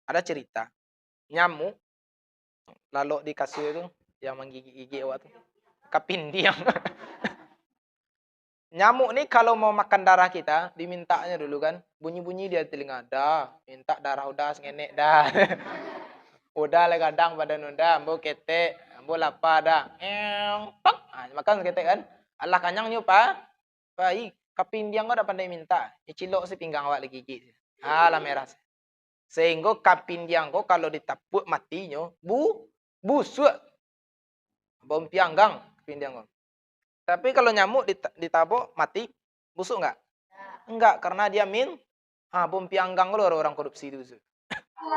Ada cerita, nyamuk lalu di kasur itu yang menggigit-gigit awak tuh. Kapindiang. Nyamuk nih kalau mau makan darah kita, dimintanya dulu kan. Bunyi-bunyi dia telinga. Dah, minta darah udah sengenek dah. Udah le kadang badan udah, ambo ketek, ambo lapar dah. Pak. Makan ketek kan. Allah kanyang nyu pa. Baik, kapindiang kau dah pandai minta. Cilok si pinggang awak lagi gigit. Alah merah. Sehingga kapindiang kau kalau ditapuk matinya, busuk. Bom pianggang kapindiang kau. Tapi kalau nyamuk ditabuk mati, busuk enggak? Enggak, karena dia bom pianggang loh orang korupsi itu.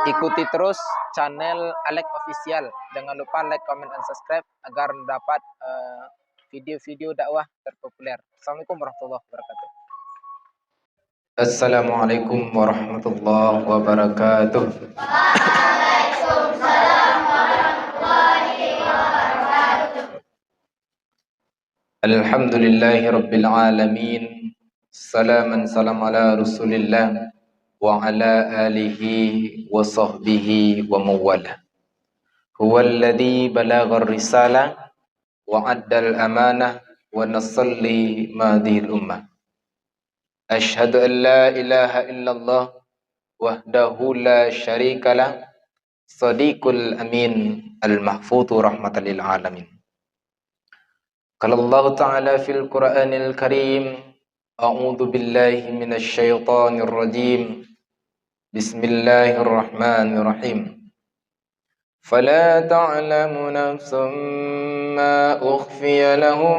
Ikuti terus channel Alek Official. Jangan lupa like, comment, dan subscribe agar mendapat video-video dakwah terpopuler. Assalamualaikum warahmatullahi wabarakatuh. Assalamualaikum warahmatullahi wabarakatuh. Waalaikumsalam warahmatullahi wabarakatuh. Alhamdulillahi rabbil alamin. Salaman salam ala Rasulillah wa ala alihi wa sahbihi wa mawala. Huwa alladhi balagha ar-risalah wa adda al-amanah wa nasalli madhil ummah. Ashhadu an la ilaha illallah wahdahu la syarika lah, sadiqul amin al-mahfutu rahmatan lil alamin. Qala Allah Ta'ala fil Qur'anil Karim, a'udzu billahi minasy syaithanir rajim. Bismillahirrahmanirrahim. Fala ta'lamu nafsum ma ukhfiya lahum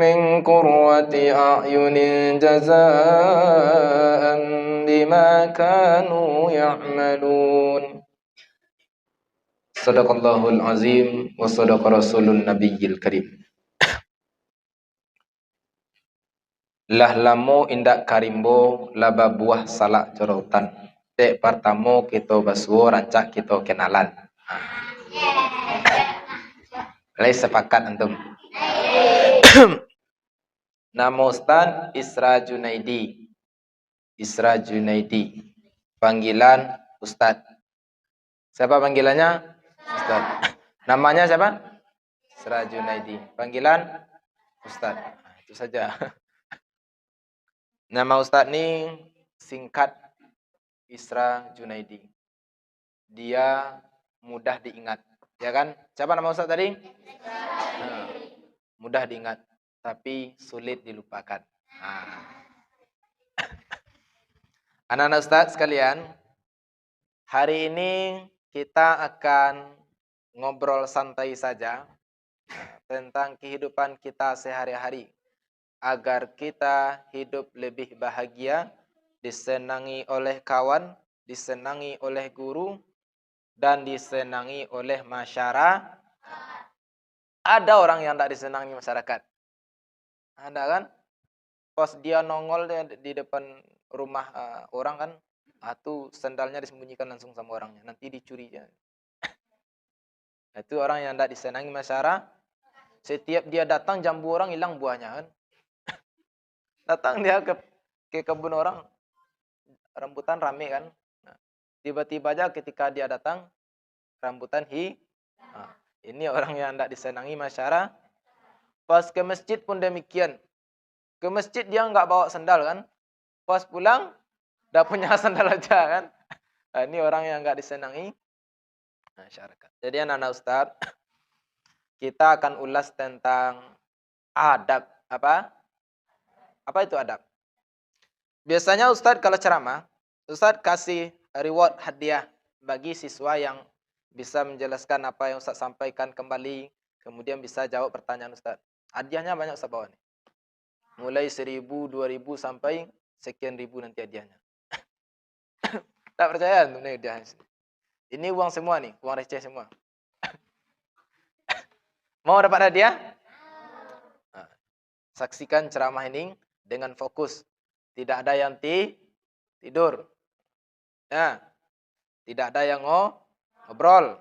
min qurrati a'yunin jazaa'an bima kanu ya'malun. Sadaqallahul azim wa sadaqa rasulun nabiyyil karim. Lah lamo indak karimbo laba buah salak corotan. Dek pertamo kita basuo rancak kita kenalan. Lai sepakat antum. Nama Ustaz Isra Junaidi. Isra Junaidi. Panggilan Ustaz. Siapa panggilannya? Ustaz. Namanya siapa? Isra Junaidi. Panggilan Ustaz. Itu saja. Nama Ustaz ini singkat Isra Junaidi. Dia mudah diingat, ya kan? Siapa nama Ustaz tadi? Mudah diingat, tapi sulit dilupakan. Anak-anak Ustaz sekalian, hari ini kita akan ngobrol santai saja tentang kehidupan kita sehari-hari. Agar kita hidup lebih bahagia, disenangi oleh kawan, disenangi oleh guru, dan disenangi oleh masyarakat. Ada orang yang tidak disenangi masyarakat. Ada kan? Pas dia nongol di depan rumah orang kan, itu sendalnya disembunyikan langsung sama orangnya. Nanti dicuri. Itu orang yang tidak disenangi masyarakat. Setiap dia datang, jambu orang hilang buahnya kan. Datang dia ke kebun orang, rambutan rame kan. Tiba-tiba aja ketika dia datang, rambutan ini orang yang tidak disenangi masyarakat. Pas ke masjid pun demikian. Ke masjid dia nggak bawa sandal kan. Pas pulang, dah punya sandal aja kan. Ini orang yang nggak disenangi masyarakat. Jadi anak-anak Ustaz, kita akan ulas tentang adab. Apa itu adab? Biasanya Ustadz kalau ceramah, Ustadz kasih reward hadiah bagi siswa yang bisa menjelaskan apa yang Ustadz sampaikan kembali, kemudian bisa jawab pertanyaan Ustadz. Hadiahnya banyak Ustadz bawa nih. Mulai 1.000, 2.000 sampai sekian ribu nanti hadiahnya. Tak percaya nih hadiahnya. Ini uang semua nih, uang receh semua. Mau dapat hadiah? Saksikan ceramah ini dengan fokus. Tidak ada yang tidur. Nah, tidak ada yang ngobrol.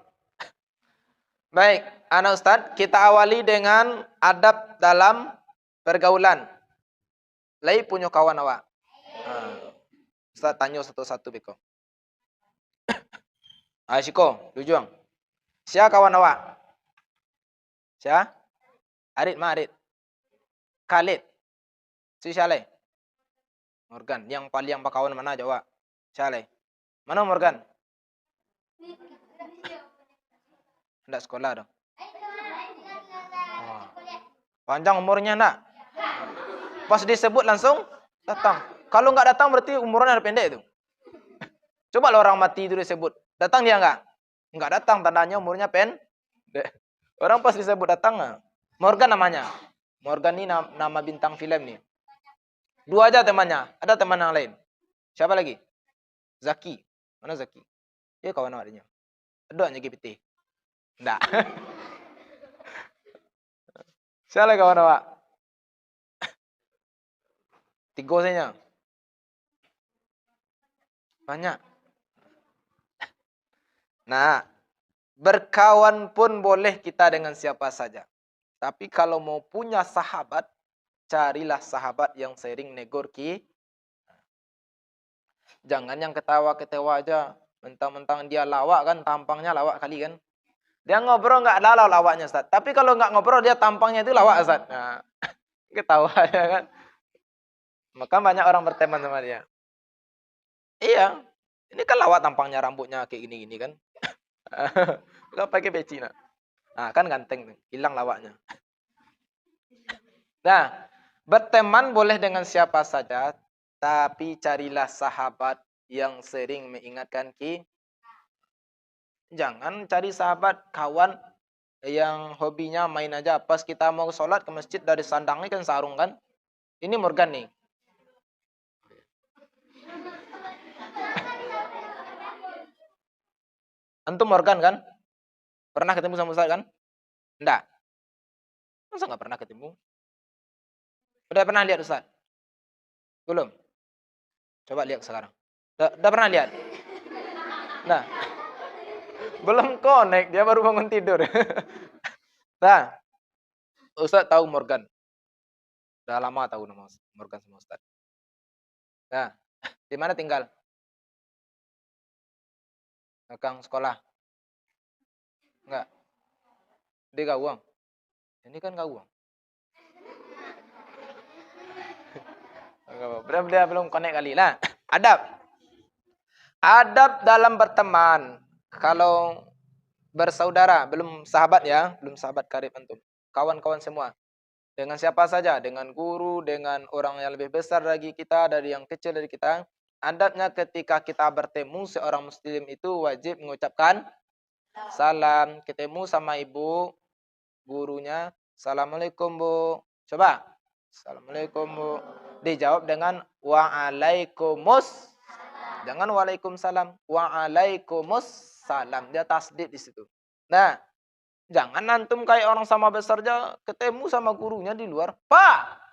Baik, anak Ustadz, kita awali dengan adab dalam pergaulan. Lai punya kawan awak. Ustadz tanya satu-satu beko. Shiko, Lujuang. Siapa kawan awak? Siapa? Arit, Arit. Khalid. Si siapa? Morgan. Yang paling kawan mana Jawa? Siapa? Mana Morgan? Nggak sekolah dong. Oh. Panjang umurnya enggak? Pas disebut langsung datang. Kalau nggak datang berarti umurnya pendek itu. Coba lo orang mati itu disebut. Datang dia enggak? Enggak datang, tandanya umurnya pendek. Orang pas disebut datang enggak? Morgan namanya. Morgan ini nama bintang film nih. Dua aja temannya. Ada teman yang lain. Siapa lagi? Zaki. Mana Zaki? Dia kawan awaknya. Ada aja GPT. Enggak. Siapa lagi kawan awak? Tiga saja. Banyak. Nah, berkawan pun boleh kita dengan siapa saja. Tapi kalau mau punya sahabat, carilah sahabat yang sering negor ki. Jangan yang ketawa-ketawa aja. Mentang-mentang dia lawak kan, tampangnya lawak kali kan. Dia ngobrol nggak lalau lawaknya Ustaz. Tapi kalau nggak ngobrol dia tampangnya itu lawak Ustaz. Nah, ketawa ya kan. Maka banyak orang berteman sama dia. Iya. Ini kan lawak tampangnya, rambutnya kayak gini-gini kan. Bukan pakai peci nak. Nah, kan ganteng, hilang lawaknya. Nah, berteman boleh dengan siapa saja, tapi carilah sahabat yang sering mengingatkan ki. Jangan cari sahabat kawan yang hobinya main aja. Pas kita mau sholat ke masjid dari sandangnya kan sarung kan. Ini Morgan nih. Antum Morgan kan? Pernah ketemu sama Ustaz kan? Enggak. Masa nggak pernah ketemu? Udah pernah lihat Ustaz? Belum? Coba lihat sekarang. Udah pernah lihat? Nah, belum connect, dia baru bangun tidur. Nah, Ustaz tahu Morgan. Udah lama tahu nama Morgan sama Ustaz. Nah, di mana tinggal? Belakang sekolah. Enggak. Di Gawang. Ini kan Gawang. Berarti dia belum connect kali lah. Adab. Adab dalam berteman. Kalau bersaudara, belum sahabat ya, belum sahabat karib antum. Kawan-kawan semua. Dengan siapa saja, dengan guru, dengan orang yang lebih besar dari kita, dari yang kecil dari kita. Adabnya ketika kita bertemu seorang muslim itu wajib mengucapkan salam. Ketemu sama ibu, gurunya, Assalamualaikum Bu. Coba. Assalamualaikum Bu. Dijawab dengan Waalaikumsalam. Jangan Waalaikumsalam. Waalaikumsalam. Dia tasdid di situ. Nah, jangan antum kayak orang sama besar aja ketemu sama gurunya di luar. Pak,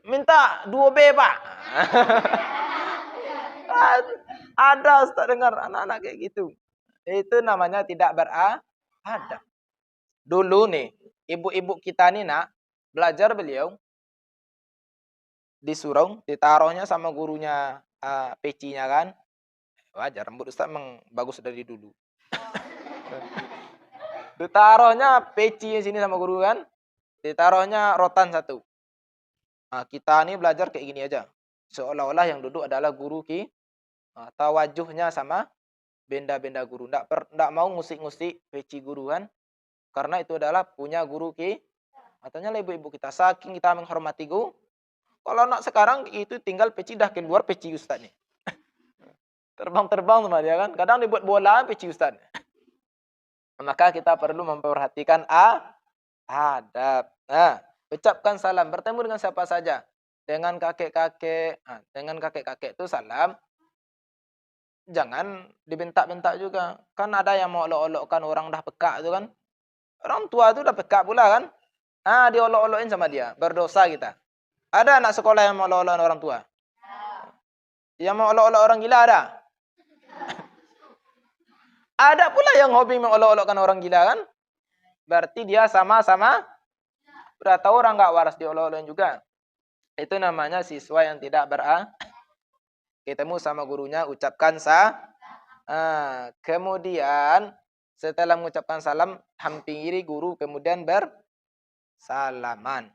minta 2B Pak. Ada Ustaz dengar anak-anak kayak gitu. Itu namanya tidak beradab. Dulu nih, ibu-ibu kita nih nak, belajar beliau, disuruh, ditaruhnya sama gurunya pecinya kan. Wajar, rambut Ustaz memang bagus dari dulu. Ditaruhnya peci sini sama guru kan. Ditaruhnya rotan satu. Nah, kita nih belajar kayak gini aja. Seolah-olah yang duduk adalah guru ki. Tawajuhnya sama benda-benda guru. Nggak mau ngusik-ngusik peci guru kan. Karena itu adalah punya guru ki. Katanya ibu-ibu kita. Saking kita menghormati guru. Kalau anak sekarang itu tinggal peci dah keluar peci Ustaz nih. Terbang-terbang sama dia kan. Kadang dibuat bola peci Ustaz. Maka kita perlu memperhatikan adab. Nah, ucapkan salam. Bertemu dengan siapa saja. Dengan kakek-kakek. Dengan kakek-kakek itu salam. Jangan dibentak-bentak juga. Kan ada yang mau olok-olokkan orang dah pekak itu kan. Orang tua itu udah pekak pula kan. Diolok-olokin sama dia. Berdosa kita. Ada anak sekolah yang mau olok-olokin orang tua? Yang mau olok-olok orang gila ada? Ada pula yang hobi mengolok-olokkan orang gila kan? Berarti dia sama-sama udah tahu orang nggak waras diolok-olokin juga. Itu namanya siswa yang tidak ketemu sama gurunya ucapkan Kemudian setelah mengucapkan salam, hampiri guru, kemudian bersalaman.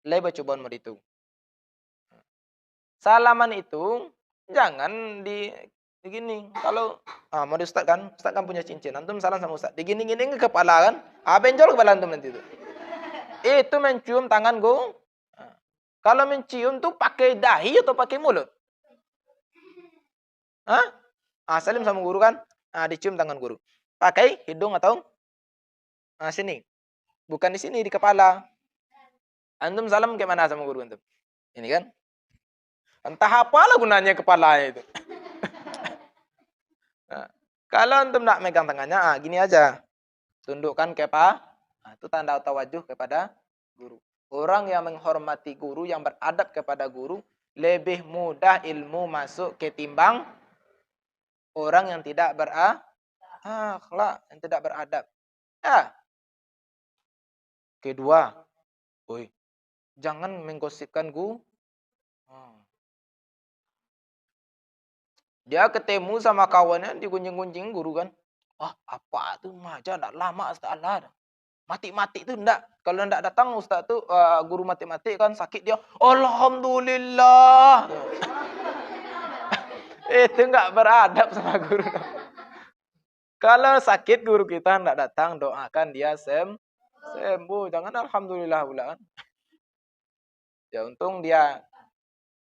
Leba cobaan mau itu. Salaman itu jangan begini. Kalau mau di Ustaz kan punya cincin. Antum salam sama Ustaz. Digini-gini ke kepala kan? Benjol kepala antum nanti itu. Itu mencium tangan guru. Kalau mencium tuh pakai dahi atau pakai mulut? Salim sama guru kan? Dicium tangan guru. Pakai hidung atau sini? Bukan di sini, di kepala. Antum salam gimana sama guru antum? Ini kan? Entah apalah gunanya kepalanya itu. Kalau antum nak megang tangannya, gini aja. Tundukkan itu tanda tawajuh kepada guru. Orang yang menghormati guru, yang beradab kepada guru, lebih mudah ilmu masuk ketimbang orang yang tidak berakhlak, yang tidak beradab. Kedua, jangan menggosipkan guru. Dia ketemu sama kawannya, digunjing-gunjing guru kan. Apa tuh maja enggak lama Ustaz Allah. Mati-mati itu enggak. Kalau enggak datang Ustaz tuh guru mati-mati kan sakit dia. Alhamdulillah. Itu enggak beradab sama guru. Kalau sakit guru kita enggak datang, doakan dia sembuh. Jangan alhamdulillah pula kan. Ya untung dia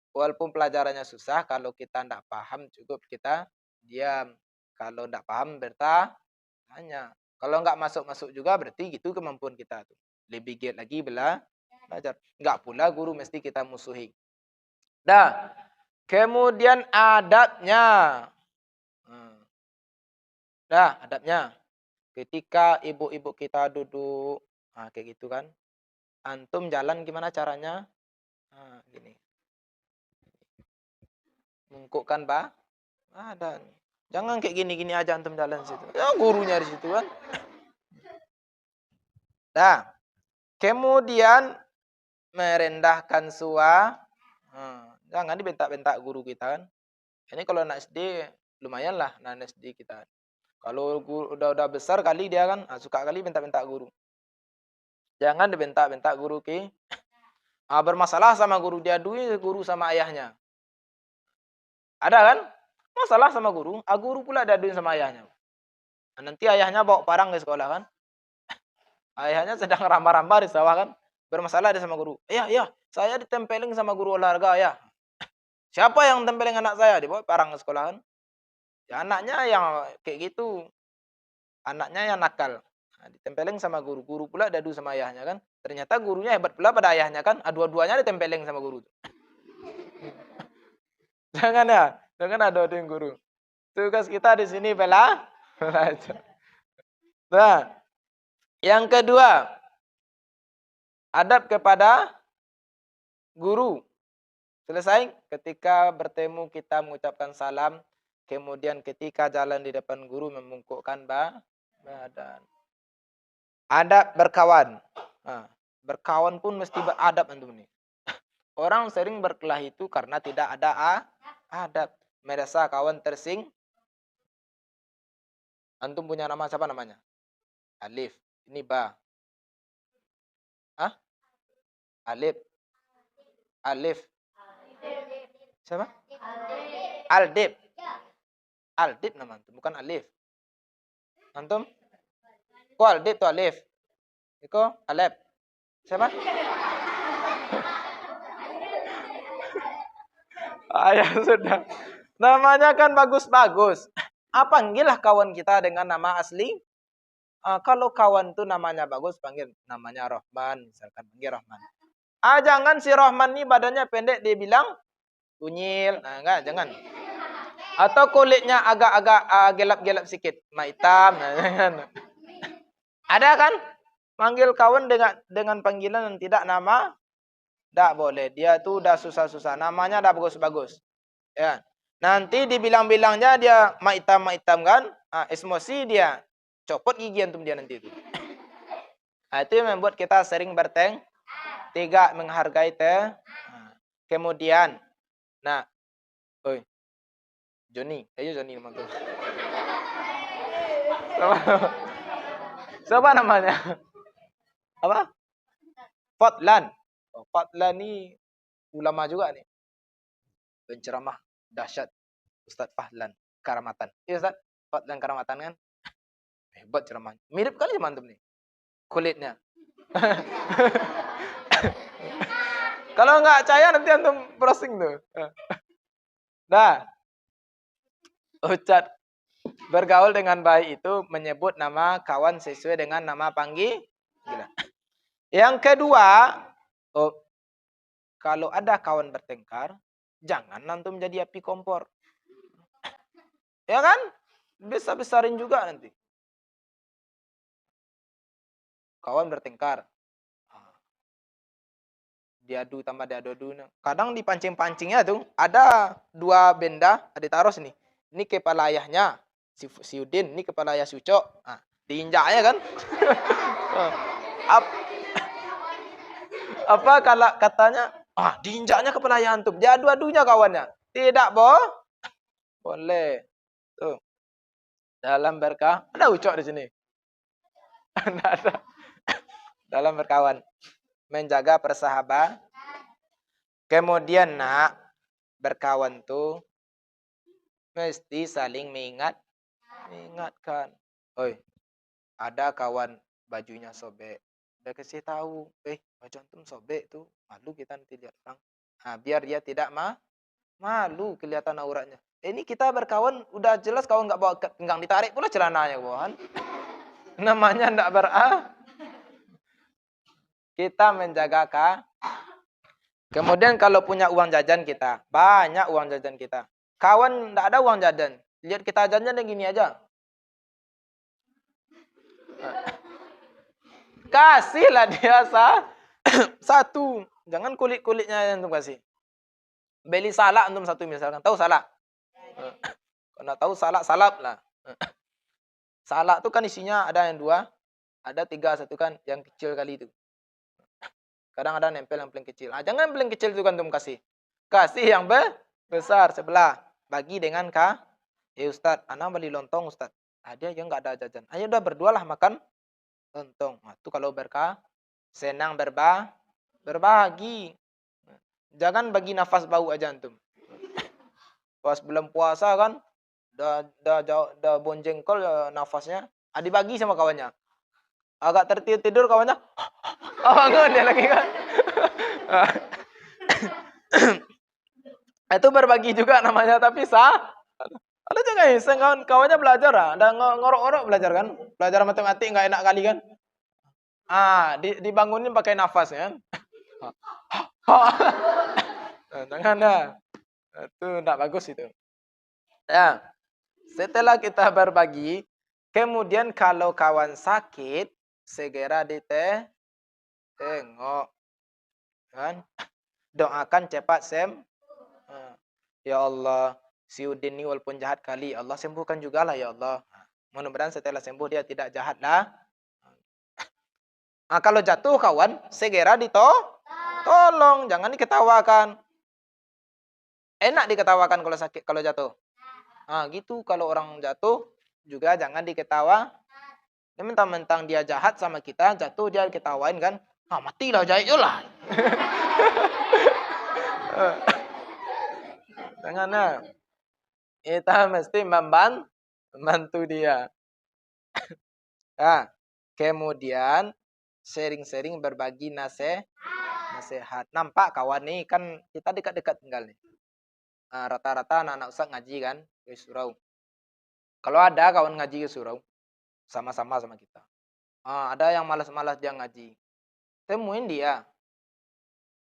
walaupun pelajarannya susah, kalau kita enggak paham cukup kita diam. Kalau enggak paham bertanya. Kalau enggak masuk-masuk juga berarti gitu kemampuan kita tuh. Lebih giat lagi belajar. Enggak pula guru mesti kita musuhi. Kemudian adabnya. Adabnya. Ketika ibu-ibu kita duduk, kayak gitu kan. Antum jalan gimana caranya? Gini. Mungkukkan badan. Jangan kayak gini-gini aja antum jalan situ. Ya gurunya di situ kan. Kemudian merendahkan suara. Jangan dibentak-bentak guru kita kan. Ini kalau anak SD lumayan lah anak SD kita. Kalau guru udah besar kali dia kan suka kali bentak-bentak guru. Jangan dibentak-bentak guru bermasalah sama guru, dia guru sama ayahnya. Ada kan? Masalah sama guru, guru pula diaduin sama ayahnya. Nanti ayahnya bawa parang ke sekolah kan. Ayahnya sedang rambah-rambah di sawah kan. Bermasalah dia sama guru. Iya, saya ditempelin sama guru olahraga ya. Siapa yang tempelin anak saya? Dibawa parang ke sekolah kan. Ya anaknya yang kayak gitu. Anaknya yang nakal. Ditempelin sama guru. Guru pula diadu sama ayahnya kan. Ternyata gurunya hebat pula pada ayahnya kan. Dua-duanya ditempelin sama guru. Jangan aduin guru. Tugas kita di sini belajar. Yang kedua, adab kepada guru. Selesai, ketika bertemu kita mengucapkan salam, kemudian ketika jalan di depan guru memungkukkan badan. Adab berkawan. Berkawan pun mesti beradab antum nih. Orang sering berkelahi itu karena tidak ada adab. Merasa kawan tersing. Antum punya nama siapa namanya? Alif. Ini Ba. Alif. Siapa? Aldip. Aldip nama antum, bukan Alif. Antum? Kok Aldip tuh Alif? Iko Alep. Siapa? Ya sudah. Namanya kan bagus-bagus. Panggillah kawan kita dengan nama asli. Kalau kawan tuh namanya bagus, panggil namanya Rohman, misalkan panggil Rohman. Jangan si Rohman nih badannya pendek dia bilang unyil. Enggak, jangan. Atau kulitnya agak-agak gelap-gelap sedikit, hitam. Jangan. Ada kan? Panggil kawan dengan panggilan yang tidak nama. Tidak boleh. Dia tuh udah susah-susah. Namanya udah bagus-bagus. Ya. Nanti dibilang-bilangnya dia hitam kan? Emosi dia. Copot gigi antum dia nanti itu. Itu yang membuat kita sering tidak menghargai Kemudian, Joni. Ayo Joni nama tuh. Siapa namanya? Apa? Fadlan. Oh, Fadlan nih ulama juga nih. Penceramah dahsyat. Ustadz Fadlan Karamatan. Iya Ustadz, Fadlan Karamatan kan? Hebat ceramahnya. Mirip kali ya mantum nih. Kulitnya. Kalau nggak percaya nanti antum browsing tuh. Nah, Ustadz bergaul dengan baik itu menyebut nama kawan sesuai dengan nama panggilan. Yang kedua, kalau ada kawan bertengkar, jangan antum jadi api kompor. Ya kan? Besar-besarin juga nanti. Kawan bertengkar. Diadu tambah diadu. Kadang dipancing-pancingnya tuh ada 2 benda, ada taruh sini. Ini kepala ayahnya si Udin, ini kepala ayah si Ucok. Nah, diinjaknya kan? Apa kalau katanya, diinjaknya kepala ayah antum. Diadu-adunya kawannya. Tidak, boleh. Tuh. Dalam berkah, ada Ucok di sini. Tidak ada. Dalam berkawan, menjaga persahabatan. Kemudian nak berkawan tuh mesti saling mengingatkan. Oi, ada kawan bajunya sobek. Udah kasih tahu, baju antum sobek tuh, malu kita nanti lihat orang. Nah, biar dia tidak malu kelihatan auratnya. Ini kita berkawan udah jelas kawan nggak bawa pinggang, ditarik pula celananya kawan. Namanya ndak kita menjaga Kemudian kalau punya uang jajan kita, banyak uang jajan kita. Kawan ndak ada uang jajan, lihat kita jajan yang gini aja. Kasihlah dia satu. Jangan kulit-kulitnya yang antum kasih. Beli salak antum satu misalkan. Tahu salak? Kalau tahu salap lah. Salak tuh kan isinya ada yang 2, ada 3, satu kan yang kecil kali itu. Kadang ada nempel yang paling kecil. Jangan paling kecil itu kan antum kasih. Kasih yang besar sebelah. Bagi dengan Ustadz, ana beli lontong Ustadz. Dia yang nggak ada jajan. Ayo udah berdua lah makan lontong. Nah, itu kalau berkah, senang berbagi. Jangan bagi nafas bau aja antum. Pas belum puasa kan, dah bonjengkol nafasnya. Dibagi sama kawannya. Agak tertidur kawannya. Bangun dia lagi kan. Itu berbagi juga namanya, tapi ada juga iseng kawannya belajar ada ngorok-ngorok belajar kan. Belajar matematik nggak enak kali kan. Dibangunin pakai nafas kan. Jangan dah. Itu enggak bagus itu. Ya. Setelah kita berbagi, kemudian kalau kawan sakit, segera tengok. Kan? Doakan cepat ya Allah, si Udin ini walaupun jahat kali, Allah sembuhkan juga lah ya Allah. Mudah-mudahan setelah sembuh dia tidak jahat lah. Kalau jatuh kawan, segera tolong, jangan diketawakan. Enak diketawakan kalau sakit, kalau jatuh. Gitu kalau orang jatuh juga jangan diketawa. Mentang-mentang dia jahat sama kita, jatuh dia diketawain kan. Matilah jahit lah. Jangan. Kita mesti membantu dia. Kemudian sering-sering berbagi nasihat. Nampak kawan nih kan kita dekat-dekat tinggal nih. Rata-rata anak-anak ustaz ngaji kan ke surau. Kalau ada kawan ngaji ke surau, sama-sama sama kita. Ada yang malas-malas dia ngaji. Temuin dia.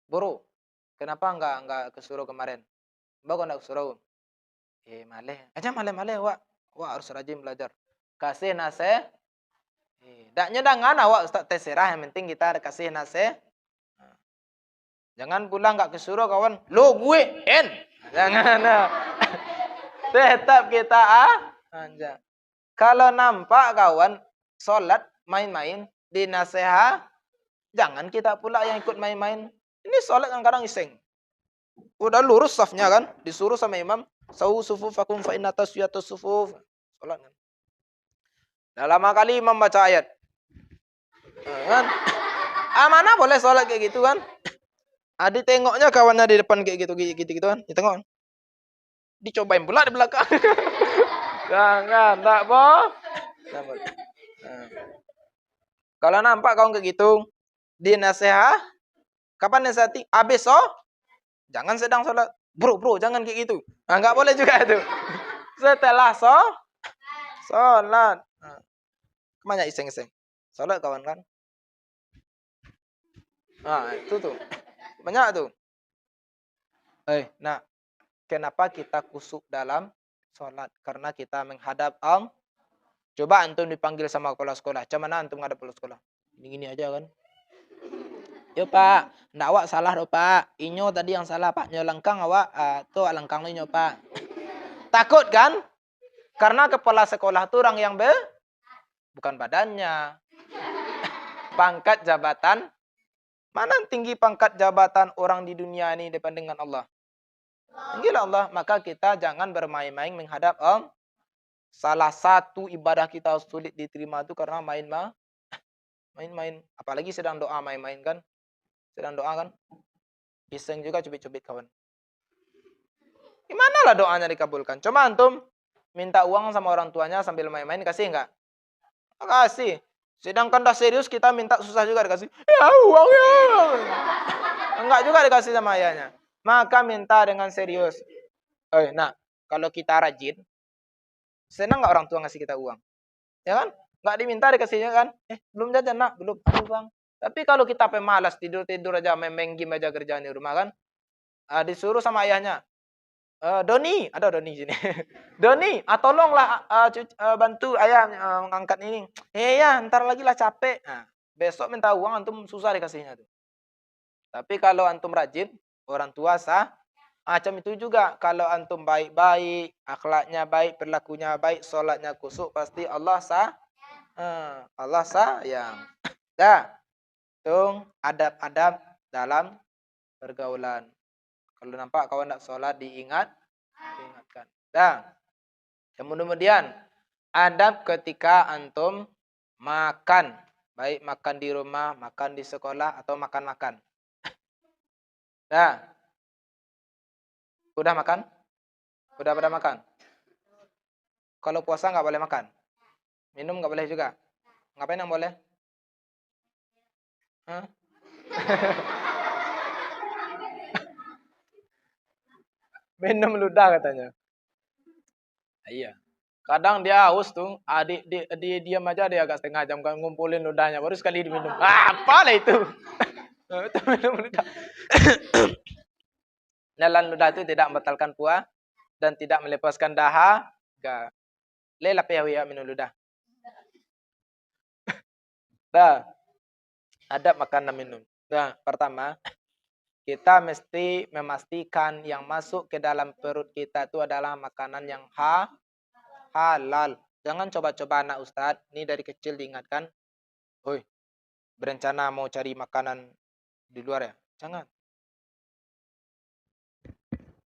Bro, kenapa enggak ke surau kemarin? Mbak enggak ke surau? Maleh. Aja maleh-maleh, Wak. Harus rajin belajar. Kasih nasihat. Daknya dengan awak Ustaz terserah, yang penting kita kasih nasihat. Jangan pulang enggak ke surau kawan. Lo gue jangan. Tetap kita aja. Kalau nampak kawan sholat main-main dinasehat, jangan kita pula yang ikut main-main. Ini sholat yang kadang iseng. Udah lurus safnya kan, disuruh sama imam, Sawu sufufakum fa inna taswiyatus sufuf. Salat kan. Nah, lama kali imam baca ayat. Kan? Mana boleh sholat kayak gitu kan? Adi tengoknya kawannya di depan kayak gitu kan. Ditengok. Dicobain pula di belakang. Jangan, tak boh. Nah. Kalau nampak kawan kayak gitu, dinasehat. Kapan nasihati? Habis jangan sedang sholat. Bro, jangan kayak gitu. Nah, nggak boleh juga itu. Setelah sholat. Nah, kemana iseng-iseng? Sholat kawan kan? Nah, itu tuh. Banyak tuh. Nah, kenapa kita kusuk dalam sholat? Karena kita menghadap Allah. Coba antum dipanggil sama kepala sekolah. Macam mana antum ngadap kepala sekolah? Gini aja kan. Yo pak, ndak awak salah do pak. Inyo tadi yang salah pak. Nyo langkang awak, tuh langkang inyo pak. Takut kan? Karena kepala sekolah itu orang yang bukan badannya. Pangkat jabatan. Mana tinggi pangkat jabatan orang di dunia ini depan dengan Allah? Tinggilah Allah. Maka kita jangan bermain-main menghadap Allah. Salah satu ibadah kita sulit diterima itu karena main-main. Apalagi sedang doa main-main kan. Sedang doa kan. Iseng juga cubit-cubit kawan. Gimana lah doanya dikabulkan? Coba antum minta uang sama orang tuanya sambil main-main, kasih enggak? Kasih. Sedangkan dah serius kita minta susah juga dikasih. Ya uang ya. Enggak juga dikasih sama ayahnya. Maka minta dengan serius. Nah, kalau kita rajin, senang enggak orang tua ngasih kita uang? Ya kan? Enggak diminta dikasihnya kan? Belum jajan nak, belum. Aduh bang. Tapi kalau kita pemalas tidur-tidur aja, main game aja kerjaan di rumah kan? Disuruh sama ayahnya. Doni, ada Doni sini. Doni, tolonglah bantu ayah mengangkat ini. Ya, ntar lagi lah capek. Nah, besok minta uang antum susah dikasihnya tuh. Tapi kalau antum rajin, orang tua macam itu juga. Kalau antum baik-baik, akhlaknya baik, perilakunya baik, sholatnya kusuk, pasti Allah sayang. Dah, tung adab-adab dalam pergaulan. Kalau nampak kawan nak sholat diingatkan. Dan kemudian adab ketika antum makan, baik makan di rumah, makan di sekolah atau makan-makan. Dah. Udah makan? Udah pada makan? Kalau puasa nggak boleh makan. Minum nggak boleh juga. Ngapain yang boleh? Hah? Minum ludah katanya. Iya. Kadang dia haus tuh, dia diam aja dia agak setengah jam kan ngumpulin ludahnya baru sekali diminum. Apa lah itu? Itu minum ludah. Nelan ludah itu tidak membatalkan puasa dan tidak melepaskan dahaga. Lela ya minum ludah. Dah. Adab makan dan minum. Nah, pertama, kita mesti memastikan yang masuk ke dalam perut kita itu adalah makanan yang halal. Jangan coba-coba anak Ustadz. Ini dari kecil diingatkan. Oi, berencana mau cari makanan di luar ya? Jangan.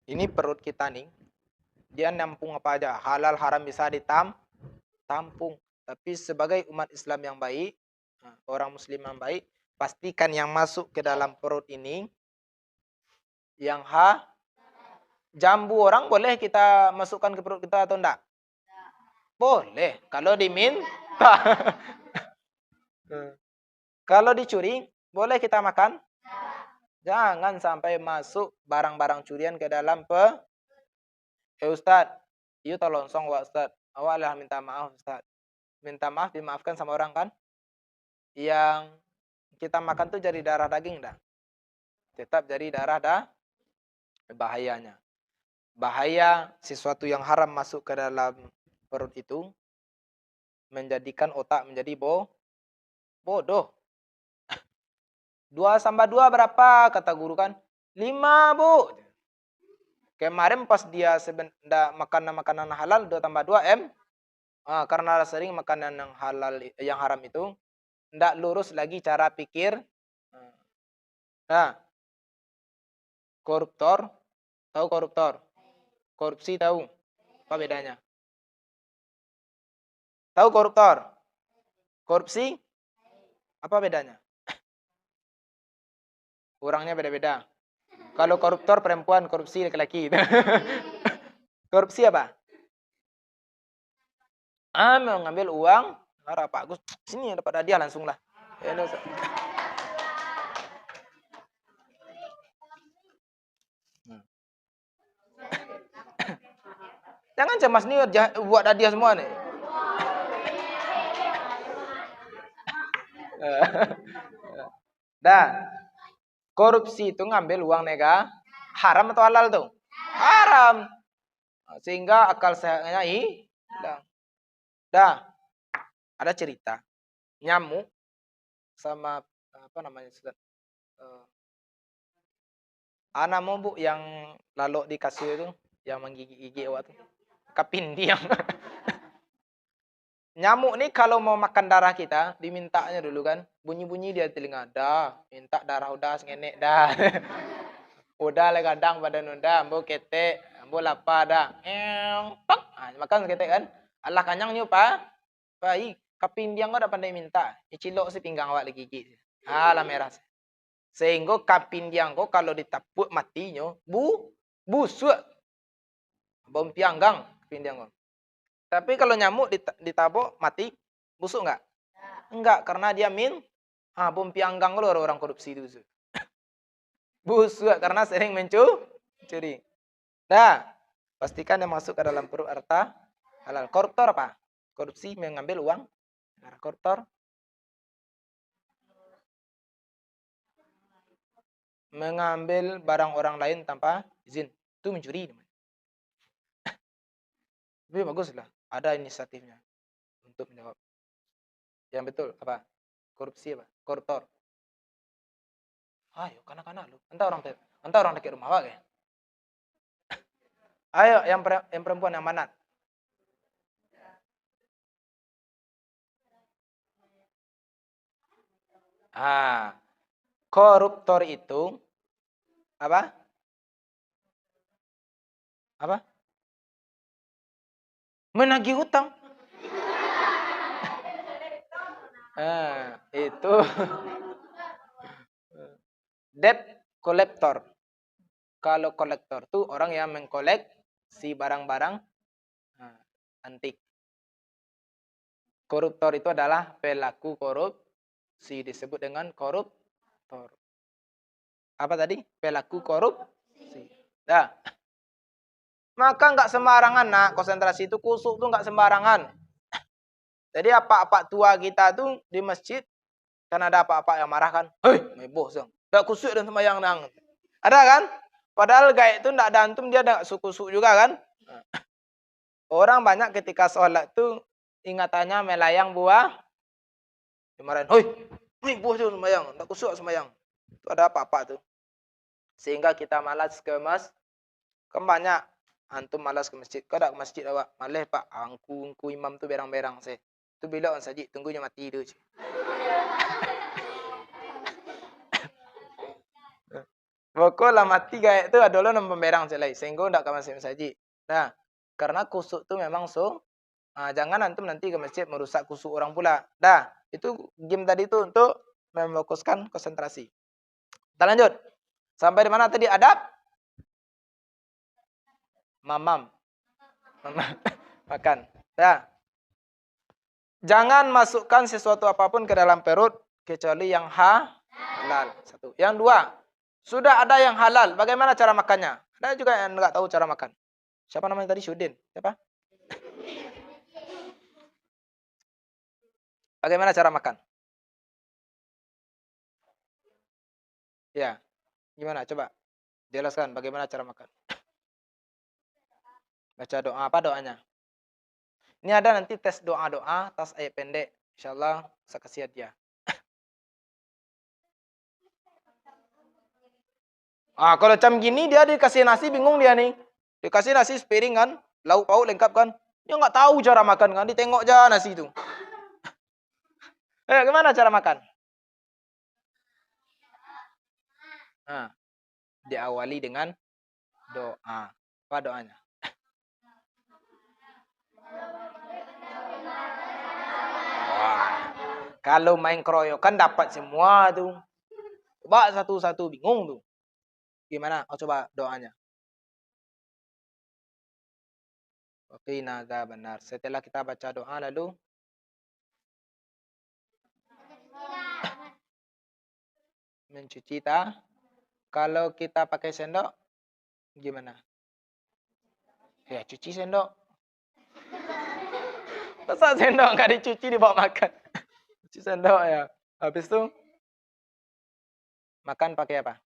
Ini perut kita nih. Dia nampung apa aja. Halal haram bisa ditampung. Tapi sebagai umat Islam yang baik, orang muslim yang baik, pastikan yang masuk ke dalam perut ini yang jambu orang boleh kita masukkan ke perut kita atau enggak? Boleh, kalau diminta. Kalau dicuri, boleh kita makan? Jangan sampai masuk barang-barang curian ke dalam Ustaz, itu tolong wa Ustaz. Awak lah minta maaf Ustaz. Minta maaf dimaafkan sama orang kan? Yang kita makan tuh jadi darah daging dah. Tetap jadi darah bahayanya. Bahaya sesuatu yang haram masuk ke dalam perut itu menjadikan otak menjadi bodoh. 2 tambah 2 berapa? Kata guru kan. 5, Bu. Kemarin pas dia makan makanan halal 2 tambah 2 M. Karena sering makanan yang halal yang haram itu ndak lurus lagi cara pikir. Nah, koruptor, tahu koruptor? Korupsi tahu? Apa bedanya? Tahu koruptor? Korupsi? Apa bedanya? Orangnya beda-beda. Kalau koruptor perempuan, korupsi laki-laki. Korupsi apa? Mengambil uang. Marah Pak Agus, sini dapat hadiah langsung lah. Jangan cemas nih buat hadiah semua nih. Dah. Korupsi itu ngambil uang negara. Haram atau halal tuh? Haram. Sehingga akal sehatnya hilang. Dah. Ada cerita. Nyamuk sama apa namanya? Anak mau bu yang lalu di kasur itu, yang menggigit-gigit awak tuh. Kapindiang. Nyamuk nih kalau mau makan darah kita, dimintanya dulu kan. Bunyi-bunyi dia telinga. Dah, minta darah udah sengenek dah. Udah lah kadang badan udah, ambo ketek, ambo lapar dah. Tok. Makan ketek kan. Allah kanyang nyu pa. Baik, kapindiang kau dah pandai minta. Cilok si pinggang awak lagi gigit. Alah merah. Sehingga kapindiang kau kalau ditapuk matinya, busuk. Bom pianggang kapindiang kau. Tapi kalau nyamuk ditabuk mati, busuk enggak? Enggak, karena dia bom pianggang loh orang korupsi itu. Busuk karena sering mencuri. Dah, pastikan yang masuk ke dalam perut harta halal. Koruptor apa? Korupsi mengambil uang. Koruptor mengambil barang orang lain tanpa izin. Itu mencuri. Tapi baguslah, ada inisiatifnya untuk menjawab. Yang betul apa? Korupsi apa? Koruptor. Ayo, kanak-kanak lu. Entah orang dekat rumah apa ya? Ayo, yang perempuan yang mana? Koruptor itu apa? Apa? Menagih hutang. Itu debt collector. Kalau kolektor tuh orang yang mengkoleksi barang-barang antik. Koruptor itu adalah pelaku korupsi, disebut dengan koruptor. Apa tadi? Pelaku korupsi. Dah. Maka nggak sembarangan nak, konsentrasi itu kusuk tuh nggak sembarangan. Jadi apa-apa tua kita tuh di masjid kan ada apa-apa yang marah kan, hei, meboh sang, nggak kusuk dan sembahyang nang. Ada kan? Padahal gaib itu nggak ada antum dia nggak kusuk juga kan? Orang banyak ketika sholat tuh ingatannya melayang buah, dimarahin, hei, meboh tuh sembahyang, nggak kusuk sembahyang. Itu ada apa-apa tuh. Sehingga kita malas ke kan banyak antum malas ke masjid. Kau tak ke masjid awak? Malas pak, angku imam tu berang-berang saya. Tu bila orang sajid tunggunya mati tu. Pokoknya mati kayak itu adalah nombor berang selai. Sehingga tak ke masjid. Nah, karena kusuk tu memang jangan antum nanti ke masjid merusak kusuk orang pula. Dah, itu game tadi tu untuk memfokuskan konsentrasi. Kita lanjut. Sampai di mana tadi adab? Mamam. Makan. Ya. Jangan masukkan sesuatu apapun ke dalam perut kecuali yang halal. Satu. Yang dua, sudah ada yang halal. Bagaimana cara makannya? Ada juga yang nggak tahu cara makan. Siapa namanya tadi? Syudin. Siapa? Bagaimana cara makan? Ya. Gimana? Coba jelaskan bagaimana cara makan. Baca doa. Apa doanya? Ini ada nanti tes doa-doa, tes ayat pendek. InsyaAllah saya kasih hadiah. Kalau macam gini dia dikasih nasi bingung dia nih. Dikasih nasi sepiring kan, lauk pauk lengkap kan. Dia nggak tahu cara makan kan, ditengok aja nasi itu. Gimana cara makan? Diawali dengan doa. Apa doanya? Kalau main keroyokan dapat semua tuh. Coba satu-satu bingung tuh. Gimana? Oh, coba doanya. Oke, naga benar. Setelah kita baca doa lalu mencuci ta. Kalau kita pakai sendok gimana? Ya, cuci sendok. Masa sendok nggak dicuci dibawa makan? Cuci sendok ya. Habis itu makan pakai apa?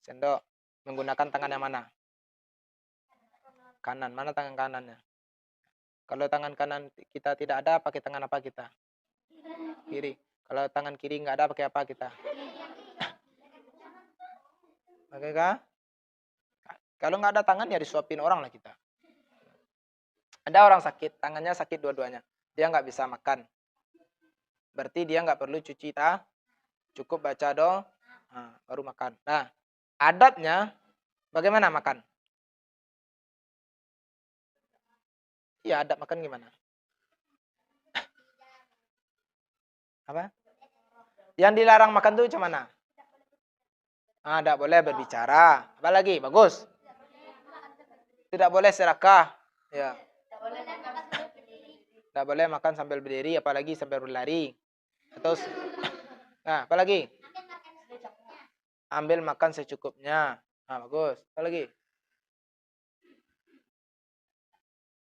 Sendok. Menggunakan tangan yang mana? Kanan. Mana tangan kanannya? Kalau tangan kanan kita tidak ada, pakai tangan apa kita? Kiri. Kalau tangan kiri nggak ada, pakai apa kita? Pakai kah? Kalau nggak ada tangan ya disuapin orang lah kita. Ada orang sakit, tangannya sakit dua-duanya. Dia nggak bisa makan. Berarti dia nggak perlu cuci ta. Cukup baca doa, baru makan. Nah, adabnya bagaimana makan? Iya, adab makan gimana? Apa? Yang dilarang makan tuh macam mana? Tidak boleh berbicara. Apa lagi? Bagus. Tidak boleh serakah. Ya. Tidak boleh makan sambil berdiri, apalagi sambil berlari. Atau nah, apa lagi? Ambil makan secukupnya. Nah, bagus. Apa lagi?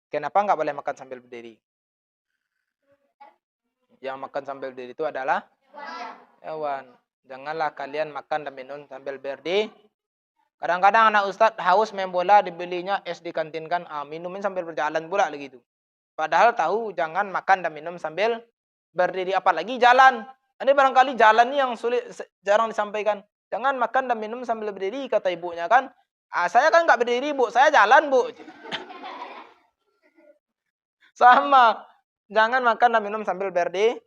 Kenapa nggak boleh makan sambil berdiri? Yang makan sambil berdiri itu adalah hewan. Janganlah kalian makan dan minum sambil berdiri. Kadang-kadang anak ustadz haus main bola, dibelinya es di kantin kan, minumin sambil berjalan pula begitu. Padahal tahu jangan makan dan minum sambil berdiri, apalagi jalan. Ini barangkali jalan ini yang sulit, jarang disampaikan. Jangan makan dan minum sambil berdiri, kata ibunya kan. Saya kan nggak berdiri, Bu. Saya jalan, Bu. Sama. Jangan makan dan minum sambil berdiri.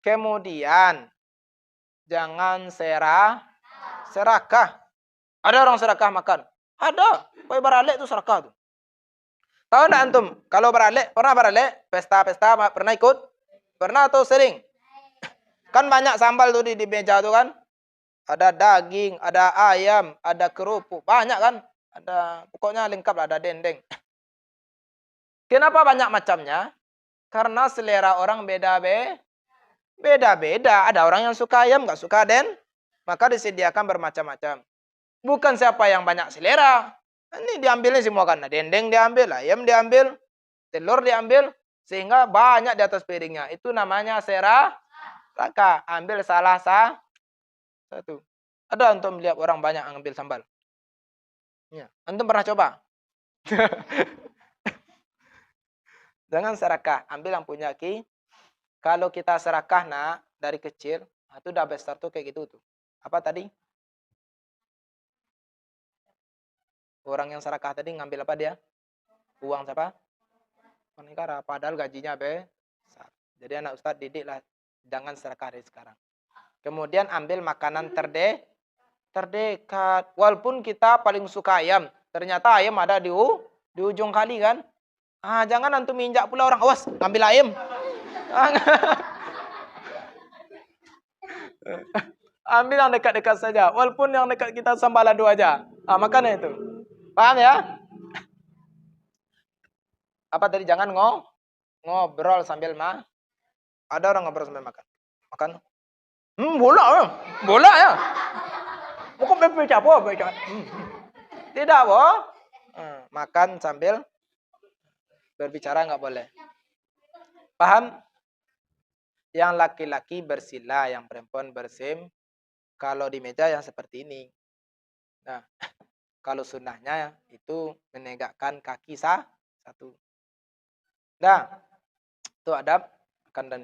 Kemudian, jangan serakah. Ada orang serakah makan? Ada. Kue baralek itu serakah tuh. Tahu enggak antum? Kalau baralek, pernah baralek? Pesta-pesta pernah ikut? Pernah atau sering? Kan banyak sambal tuh di meja tuh kan? Ada daging, ada ayam, ada kerupuk, banyak kan? Ada, pokoknya lengkap lah, ada dendeng. Kenapa banyak macamnya? Karena selera orang beda-beda. Ada orang yang suka ayam, nggak suka maka disediakan bermacam-macam. Bukan siapa yang banyak selera. Ini diambilnya semua kan. Dendeng diambil, ayam diambil, telur diambil, sehingga banyak di atas piringnya. Itu namanya serakah. Ambil salah satu. Ada untuk melihat orang banyak ambil sambal. Ya. Antum pernah coba? Jangan serakah. Ambil yang punya ki. Kalau kita serakah dari kecil, itu udah besar tuh kayak gitu tuh. Apa tadi? Orang yang serakah tadi ngambil apa dia? Uang siapa? Negara. Padahal gajinya besar. Jadi anak ustadz didik lah. Jangan serakah dari sekarang. Kemudian ambil makanan terdekat. Walaupun kita paling suka ayam. Ternyata ayam ada di ujung kali kan. Jangan antum injak pula orang. Awas, ambil ayam. Ambil yang dekat-dekat saja. Walaupun yang dekat kita sambalado aja. Makan itu. Paham ya? Apa tadi? Jangan ngobrol sambil Ada orang ngobrol sambil makan. Makan. Bola ya. Bukan baca apa? Tidak, boh. Makan sambil berbicara nggak boleh. Paham? Yang laki-laki bersila, yang perempuan bersim. Kalau di meja yang seperti ini. Nah, kalau sunnahnya itu menegakkan kaki satu. Nah, itu adab makan dan minum.